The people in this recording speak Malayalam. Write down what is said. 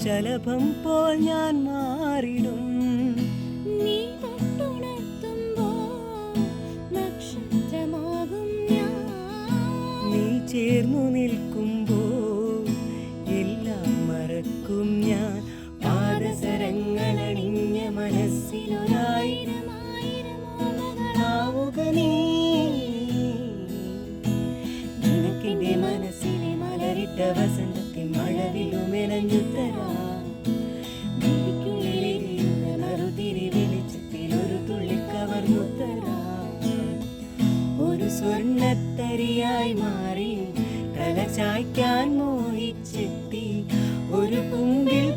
ശലഭം പോൽ ഞാൻ മാറിടും. നീ തൊട്ടുണർത്തുമ്പോൾ നക്ഷത്രമാകും ഞാൻ. നീ ചേർന്നു നിൽക്കുമ്പോൾ എല്ലാം മറക്കും ഞാൻ. പാദസരങ്ങളണിഞ്ഞ മനസ്സിലൊരായിരം ആവുക നീ. നിനക്കെന്റെ മനസ്സിലെ മലരിട്ട വസന്തത്തിൻ മഴവിലുമെനഞ്ഞുത്തരാ. വിളിക്കുള്ളിലെരിയുന്ന നറുതിരി വെളിച്ചത്തിൽ ഒരു തുള്ളി കവർന്നുത്തരാ. ഒരു സ്വർണ്ണത്തരിയായി മാറി തല ചായ്ക്കാൻ മോഹിച്ചെത്തി ഒരു കുമ്പിൽ